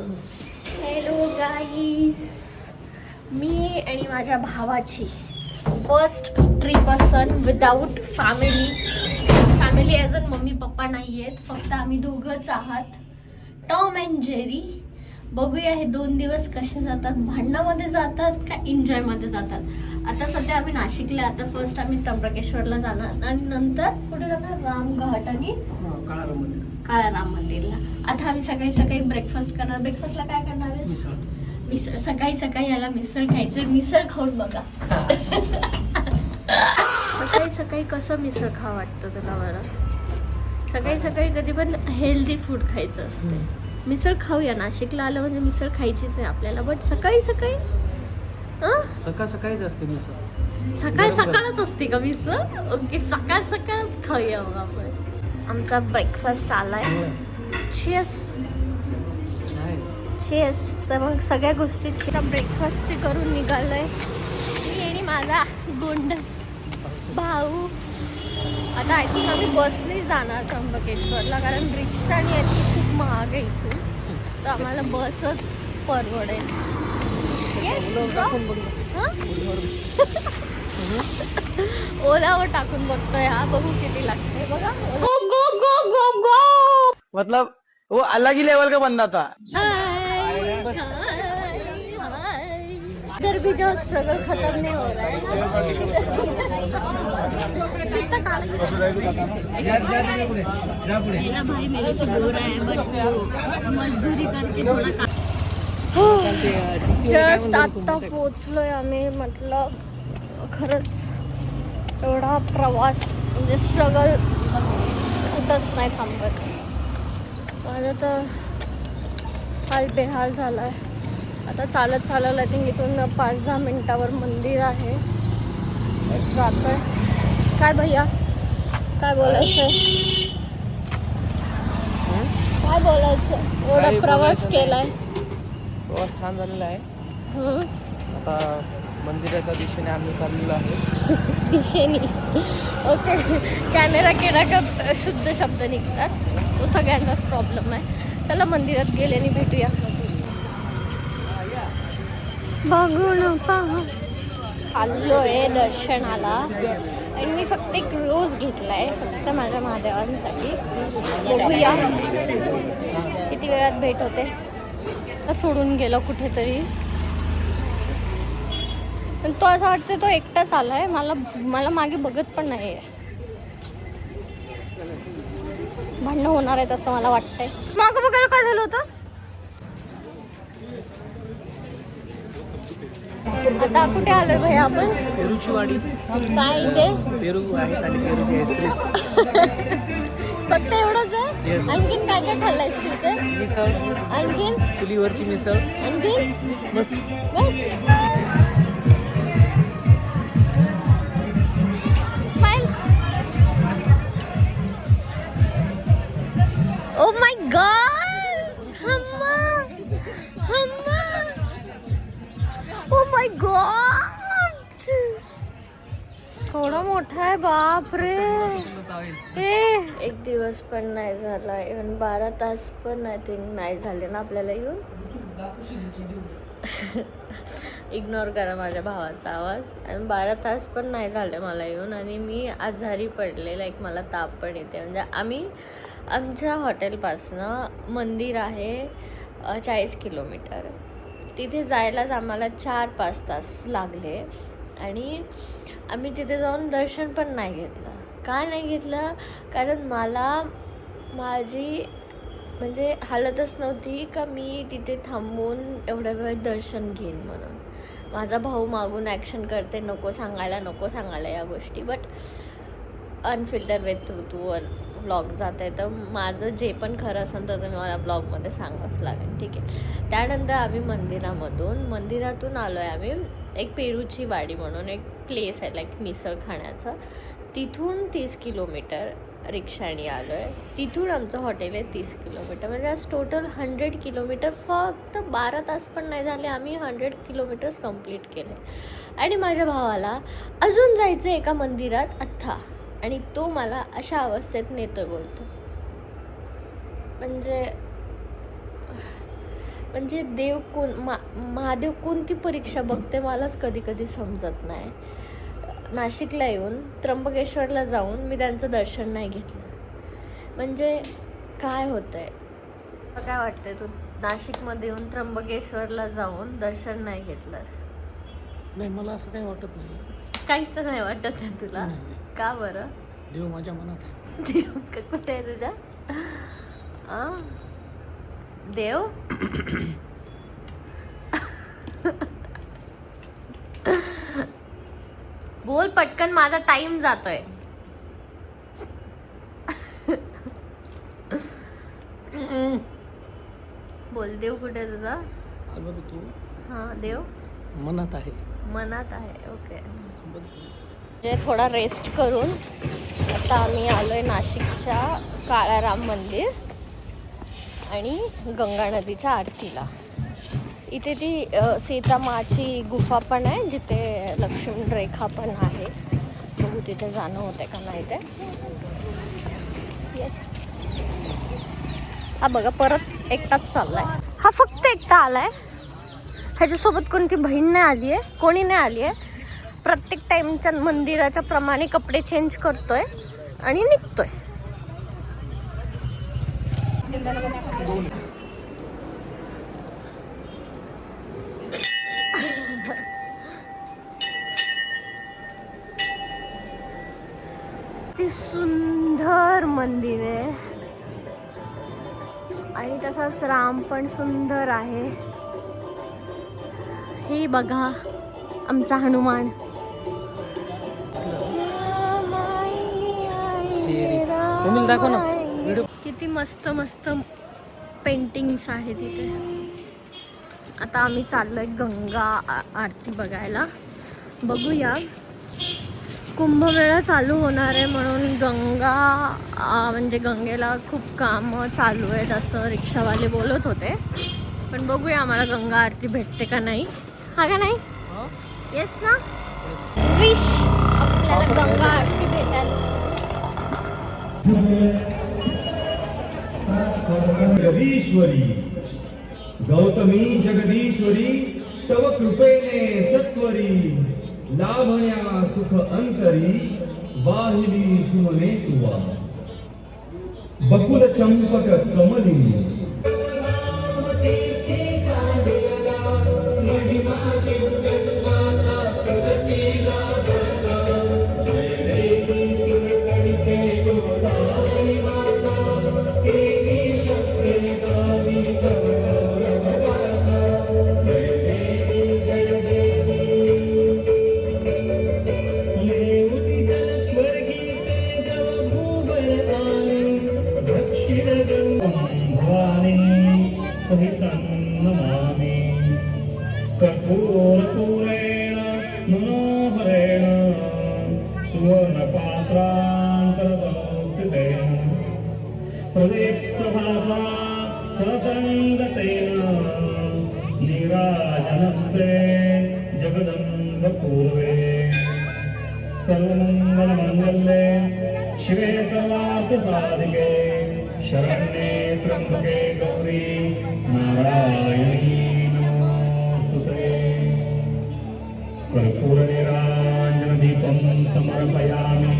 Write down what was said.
Hello guys, मी आणि माझ्या भावाची फर्स्ट ट्रिप असन विदाऊट फॅमिली ॲज अन मम्मी पप्पा नाही आहेत, फक्त आम्ही दोघंच आहात. Tom and Jerry. बघूया हे 2 दिवस कसे जातात, भांडणामध्ये जातात का एन्जॉयमध्ये जातात. आता सध्या आम्ही नाशिकला, आता फर्स्ट आम्ही त्र्यंबकेश्वरला जाणार आणि नंतर कुठे जाणार, रामघाट आणि काळा राम मंदिरला. आता आम्ही सकाळी सकाळी ब्रेकफास्ट करणार. ब्रेकफास्टला काय करणार आहे? मिसळ. सकाळी सकाळी याला मिसळ खायचं. मिसळ खाऊन बघा. सकाळी सकाळी कसं मिसळ खावं वाटतं तुला? बरं, सकाळी सकाळी कधी पण हेल्दी फूड खायचं असते. मिसळ खाऊया, नाशिकला आलं म्हणजे मिसळ खायचीच आहे आपल्याला. बट सकाळी सकाळी सकाळीच असते मिसळ. सकाळच असते का मिसळ? ओके, सकाळच खाऊया मग आपण. आमचा ब्रेकफास्ट आलाय. चेस. तर मग सगळ्या गोष्टी ब्रेकफास्ट ते करून निघालोय मी आणि माझा गोंडस भाऊ. आता आय थिंक आम्ही बसने जाणार त्र्यंबकेश्वरला, कारण रिक्षाने यायची खूप महाग आहे इथून, तर आम्हाला बसच परवडेल. ओलावर टाकून बघतोय हा, बघू किती लागते. बघा, मतलब वो अलग ही लेवल का बंदा था. इधर भी जो स्ट्रगल खत्म नहीं हो रहा है. मेरा भाई मेरे से गोरा है, बट वो मजदूरी करके थोड़ा जस्ट आता पोचलोय आम्ही. मतलब खरंच एवढा प्रवास म्हणजे स्ट्रगल कुठंच नाही थांबत. माझं तर हाल बेहाल झाला आहे. आता चालत आय थिंक इथून 5-10 मिनिटावर मंदिर आहे. जातोय. काय भैया, काय बोलायचंय? काय बोलायचं? एवढा प्रवास केलाय. प्रवास छान झालेला आहे. आता मंदिराच्या दिशेने आम्ही चाललेलो आहे. दिशेने. ओके, कॅमेरा केला का शुद्ध शब्द निघतात, तो सगळ्यांचाच प्रॉब्लेम आहे. चला मंदिरात गेल्याने भेटूया. बघून पहा, आलोय दर्शनाला आणि मी फक्त एक रोज घेतलाय, फक्त माझ्या महादेवांसाठी. बघूया किती वेळात भेट होते. सोडून गेला कुठेतरी, पण तो असं वाटतं तो एकटाच आलाय. मला मागे बघत पण नाही. भांडणं होणार आहेत असं मला वाटतंय. मागं बघायला काय झालं होतं? आता कुठे आलोय भैया आपण? पेरूची वाडी. काय इथे? पेरू आहेत आणि पेरूची आईस्क्रीम. फक्त एवढंच आहे? आणखीन काय काय खाल्लंयस तू इथे? मिसळ. आणखीन? चुलीवरची मिसळ. आणखीन? बस. स्माइल. ओ माय गॉड, हम्मा. ओ माय गॉड, थोडा मोठा आहे. बाप रे. एक दिवस पण नाही झाला, इव्हन 12 तास पण आय थिंक नाही झाले ना आपल्याला येऊन. इग्नोर करा माझ्या भावाचा आवाज. आणि 12 तास पण नाही झाले मला येऊन, आणि मी आजारी पडले. लाईक मला ताप पण येते. म्हणजे आम्ही आमच्या हॉटेलपासनं मंदिर आहे 40 किलोमीटर. तिथे जायलाच आम्हाला 4-5 तास लागले आणि आम्ही तिथे जाऊन दर्शन पण नाही घेतलं. का नाही घेतलं? कारण माझी म्हणजे हालतच नव्हती का मी तिथे थांबून एवढ्या वेळ दर्शन घेईन म्हणून. माझा भाऊ मागून ॲक्शन करते, नको सांगायला या गोष्टी. बट अनफिल्टर विथ ऋतूवर ब्लॉग जात आहे, तर माझं जे पण खरं असेल तर मला ब्लॉगमध्ये सांगावंच लागेल. ठीक आहे. त्यानंतर आम्ही मंदिरातून आलो आहे आम्ही. एक पेरूची वाडी म्हणून एक प्लेस आहे लाईक मिसळ खाण्याचं. तिथून 30 किलोमीटर रिक्षाने आलो आहे. तिथून आमचं हॉटेल आहे 30 किलोमीटर. म्हणजे आज टोटल 100 किलोमीटर. फक्त 12 तास पण नाही झाले, आम्ही 100 किलोमीटर्स कंप्लीट केले. आणि माझ्या भावाला अजून जायचं एका मंदिरात अथ्था, आणि तो मला अशा अवस्थेत नेतोय बोलतो. म्हणजे म्हणजे देव महादेव कोणती परीक्षा बघते मलाच कधी कधी समजत नाही. नाशिकला येऊन त्र्यंबकेश्वरला जाऊन मी त्यांचं दर्शन नाही घेतलं. म्हणजे काय होतंय? काय वाटतंय तू नाशिकमध्ये येऊन त्र्यंबकेश्वरला जाऊन दर्शन नाही घेतलंस? नाही, मला असं काही वाटत नाही. काहीच नाही वाटत आहे तुला? नाही. का बरं? देव माझ्या मनात आहे. देव कुठे आहे तुझ्या? देव बोल पटकन, माझा टाइम जातोय. बोल, देव कुठे आहे तुझा? अगर तू हा, देव मनात आहे. मनात आहे. ओके. बस. म्हणजे थोडा रेस्ट करून आता आम्ही आलोय नाशिकच्या काळाराम मंदिर आणि गंगा नदीच्या आरतीला. इथे ती सीतामाची गुफा पण आहे जिथे लक्ष्मण रेखा पण आहे. बघू तिथे जाणं होतंय का नाही ते. येस. हा बघा, परत एकटाच चाललाय. हा फक्त एकटा आलाय. ह्याच्यासोबत कोणती बहीण नाही आली आहे, कोणी नाही आली आहे. प्रत्येक टाइमच्या मंदिराच्या प्रमाणे कपडे चेंज करतोय आणि निघतोय. ते सुंदर मंदिर आहे आणि तसाच राम पण सुंदर आहे. हे बघा आमचा हनुमान. मम्मीला दाखव ना व्हिडिओ. किती मस्त मस्त पेंटिंग्स आहेत इथे. आता आम्ही चाललोय गंगा आरती बघायला. बघूया, कुंभमेळा चालू होणार आहे म्हणून म्हणजे गंगेला खूप कामं चालू आहेत असं रिक्षावाले बोलत होते. पण बघूया आम्हाला गंगा आरती भेटते का नाही. हा का नाही? येस ना. विश आपल्याला गंगा आरती भेटायला. जगदीश्वरी गौतमी जगदीश्वरी तव कृपेने सत्वरी लाभण्या सुख अंतरी वाहिली सुमने तुवा बकुल चंपक कमलिनी कर्पूरपूरेण मनोहरेण सुवर्णपात्रान्तरसंस्थितेन प्रदीप्तभासा ससङ्गतेन नीराजनस्ते जगदम्बपूर्वे सर्वमङ्गलमङ्गले शिवे सर्वार्थसाधिके शरण्ये त्र्यम्बके गौरी नारायणी नमोस्तुते. कर्पूरनीराञ्जनदीपं समर्पयामि.